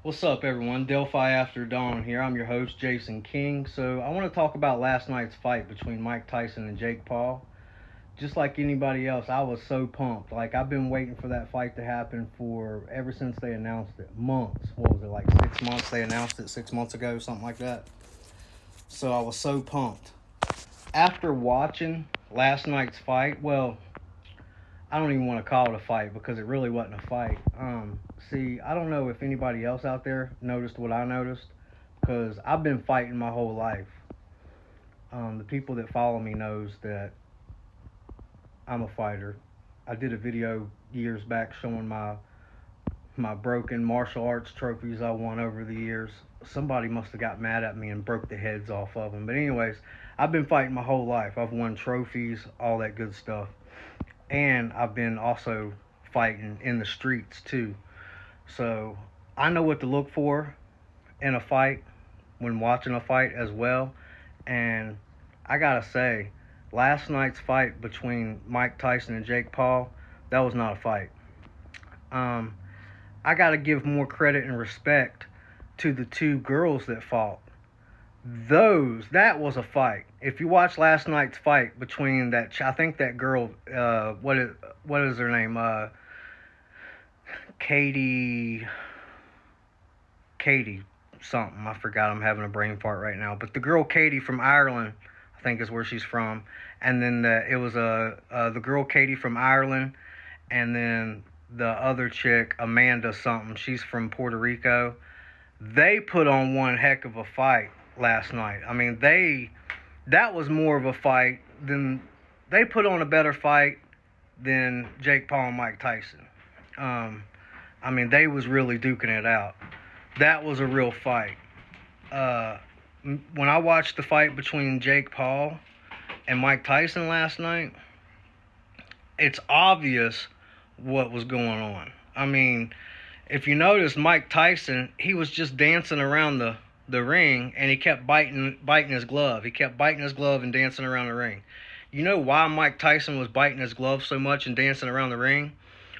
What's up, everyone? Delphi After Dawn here. I'm your host, Jason King. So, I want to talk about last night's fight between Mike Tyson and Jake Paul. Just like anybody else, I was so pumped. Like, I've been waiting for that fight to happen for ever since they announced it. Months. What was it, like 6 months? They announced it 6 months ago, something like that. So, I was so pumped. After watching last night's fight, well, I don't even want to call it a fight because it really wasn't a fight. See, I don't know if anybody else out there noticed what I noticed because I've been fighting my whole life. The people that follow me knows that I'm a fighter. I did a video years back showing my broken martial arts trophies I won over the years. Somebody must have got mad at me and broke the heads off of them. But anyways, I've been fighting my whole life. I've won trophies, all that good stuff. And I've been also fighting in the streets too. So I know what to look for in a fight when watching a fight as well. And I gotta say, last night's fight between Mike Tyson and Jake Paul, that was not a fight. Um, I gotta give more credit and respect to the two girls that fought. That was a fight. If you watch last night's fight between I think that girl, what is her name? Katie, Katie something. I forgot. I'm having a brain fart right now. But the girl Katie from Ireland, I think is where she's from. And then it was the girl Katie from Ireland, and then the other chick Amanda something. She's from Puerto Rico. They put on one heck of a fight last night. I mean, that was more of a fight than they put on a better fight than Jake Paul and Mike Tyson. I mean, they was really duking it out. That was a real fight. Uh, when I watched the fight between Jake Paul and Mike Tyson last night, it's obvious what was going on. I mean, if you notice, Mike Tyson, he was just dancing around the ring, and he kept biting his glove. He kept biting his glove and dancing around the ring. You know why Mike Tyson was biting his glove so much and dancing around the ring?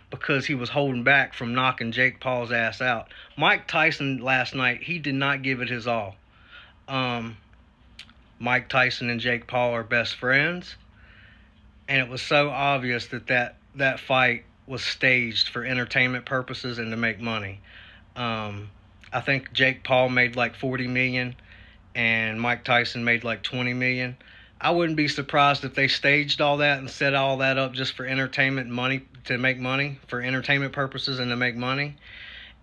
Because he was holding back from knocking Jake Paul's ass out. Mike Tyson last night, he did not give it his all. Um, Mike Tyson and Jake Paul are best friends, and it was so obvious that fight was staged for entertainment purposes and to make money. I think Jake Paul made like 40 million and Mike Tyson made like 20 million. I wouldn't be surprised if they staged all that and set all that up just for entertainment money, to make money, for entertainment purposes and to make money.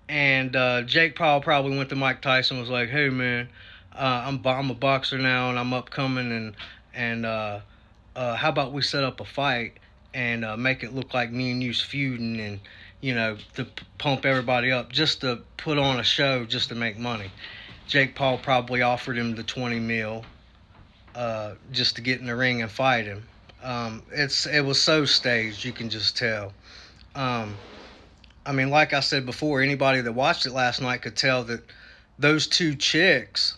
And Jake Paul probably went to Mike Tyson and was like, "Hey man, I'm a boxer now and I'm upcoming, and how about we set up a fight and make it look like me and you's feuding, and to pump everybody up, just to put on a show, just to make money." Jake Paul probably offered him the 20 mil just to get in the ring and fight him. It was so staged, you can just tell. Um, I mean, like I said before, anybody that watched it last night could tell that those two chicks,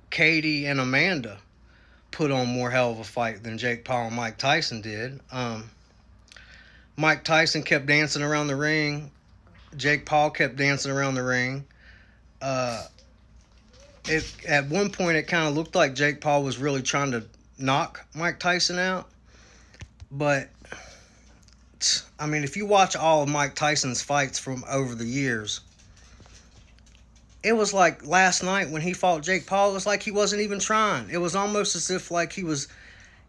Katie and Amanda, put on more hell of a fight than Jake Paul and Mike Tyson did. Mike Tyson kept dancing around the ring. Jake Paul kept dancing around the ring. Uh, at one point, it kind of looked like Jake Paul was really trying to knock Mike Tyson out. But, I mean, if you watch all of Mike Tyson's fights from over the years, it was like last night when he fought Jake Paul, it was like he wasn't even trying. It was almost as if like he was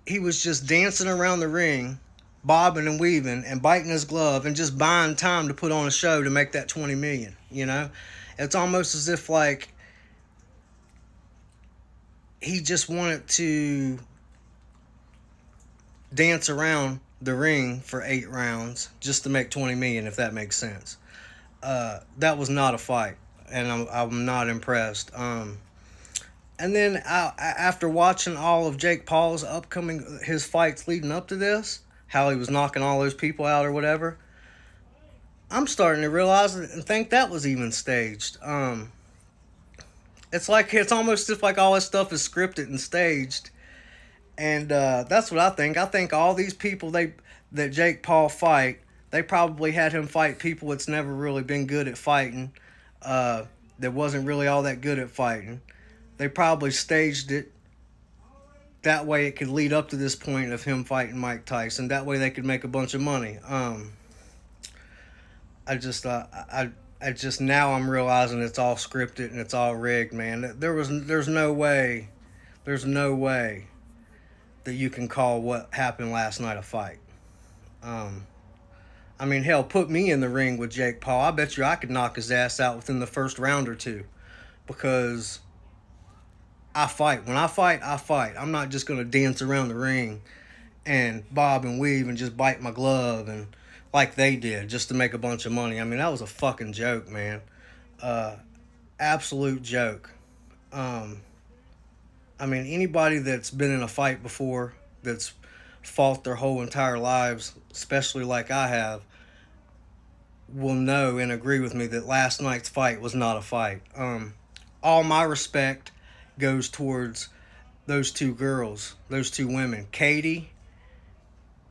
just dancing around the ring, bobbing and weaving and biting his glove and just buying time to put on a show to make that 20 million, It's almost as if like he just wanted to dance around the ring for 8 rounds just to make 20 million, if that makes sense. That was not a fight, and I'm not impressed. And then after watching all of Jake Paul's his fights leading up to this, how he was knocking all those people out or whatever, I'm starting to realize and think that was even staged. It's almost as if like all this stuff is scripted and staged, and that's what I think. I think all these people that Jake Paul fight, they probably had him fight people that's never really been good at fighting. that wasn't really all that good at fighting. They probably staged it that way it could lead up to this point of him fighting Mike Tyson. That way they could make a bunch of money. I just I just now I'm realizing it's all scripted and it's all rigged, man. There's no way that you can call what happened last night a fight. Um, I mean, hell, put me in the ring with Jake Paul. I bet you I could knock his ass out within the first round or two, because I fight. When I fight, I fight. I'm not just gonna dance around the ring and bob and weave and just bite my glove and like they did just to make a bunch of money. I mean, that was a fucking joke, man. Uh, Absolute joke. Um, I mean, anybody that's been in a fight before, that's fought their whole entire lives, especially like I have, will know and agree with me that last night's fight was not a fight. All my respect goes towards those two girls, those two women, Katie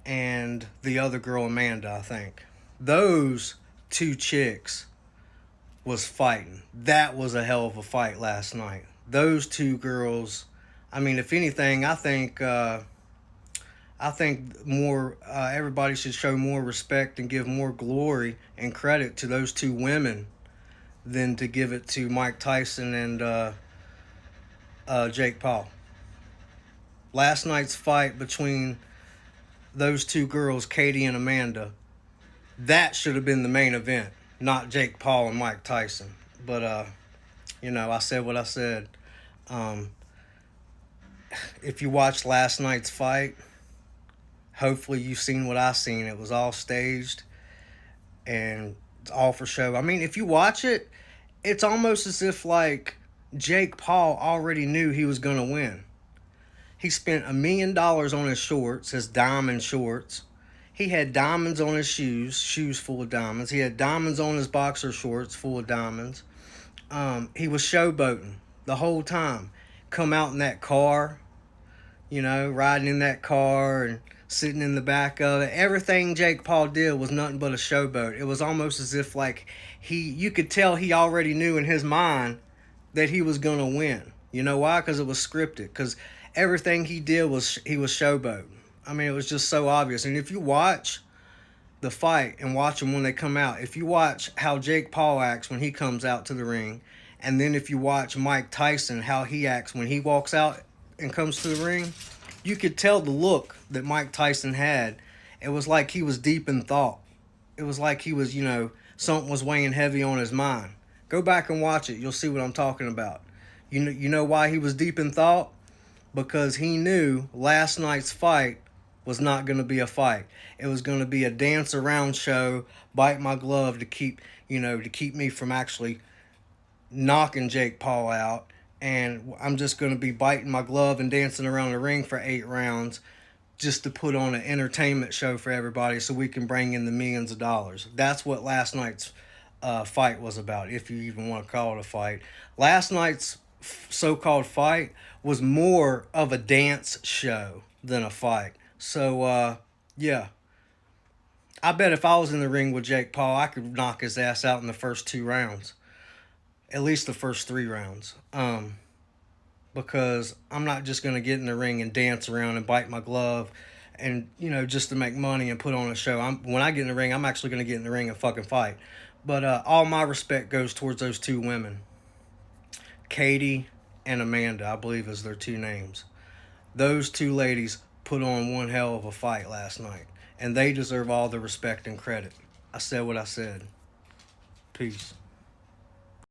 and the other girl, Amanda, I think. Those two chicks was fighting. That was a hell of a fight last night. Those two girls, I mean, if anything, I think more everybody should show more respect and give more glory and credit to those two women than to give it to Mike Tyson and Jake Paul. Last night's fight between those two girls, Katie and Amanda, that should have been the main event, not Jake Paul and Mike Tyson. But I said what I said. Um, if you watched last night's fight, hopefully you've seen what I seen. It was all staged and it's all for show. I mean, if you watch it, it's almost as if like Jake Paul already knew he was gonna win. He spent $1 million on his shorts, his diamond shorts. He had diamonds on his shoes full of diamonds. He had diamonds on his boxer shorts full of diamonds. He was showboating the whole time. Come out in that car, riding in that car and sitting in the back of it. Everything Jake Paul did was nothing but a showboat. It was almost as if like you could tell he already knew in his mind that he was gonna win. You know why? Because it was scripted. Because everything he did he was showboating. I mean, it was just so obvious. And if you watch the fight and watch them when they come out, if you watch how Jake Paul acts when he comes out to the ring, and then if you watch Mike Tyson, how he acts when he walks out and comes to the ring, you could tell the look that Mike Tyson had. It was like he was deep in thought. It was like he was, something was weighing heavy on his mind. Go back and watch it. You'll see what I'm talking about. You know why he was deep in thought? Because he knew last night's fight was not going to be a fight. It was going to be a dance around show, bite my glove to keep me from actually knocking Jake Paul out. And I'm just going to be biting my glove and dancing around the ring for 8 rounds just to put on an entertainment show for everybody so we can bring in the millions of dollars. That's what last night's fight was about, if you even want to call it a fight. Last night's so-called fight was more of a dance show than a fight. So, yeah. I bet if I was in the ring with Jake Paul, I could knock his ass out in the first 2 rounds. At least the first 3 rounds. Because I'm not just going to get in the ring and dance around and bite my glove and, just to make money and put on a show. When I get in the ring, I'm actually going to get in the ring and fucking fight. But all my respect goes towards those 2 women. Katie and Amanda, I believe is their 2 names. Those 2 ladies put on one hell of a fight last night. And they deserve all the respect and credit. I said what I said. Peace.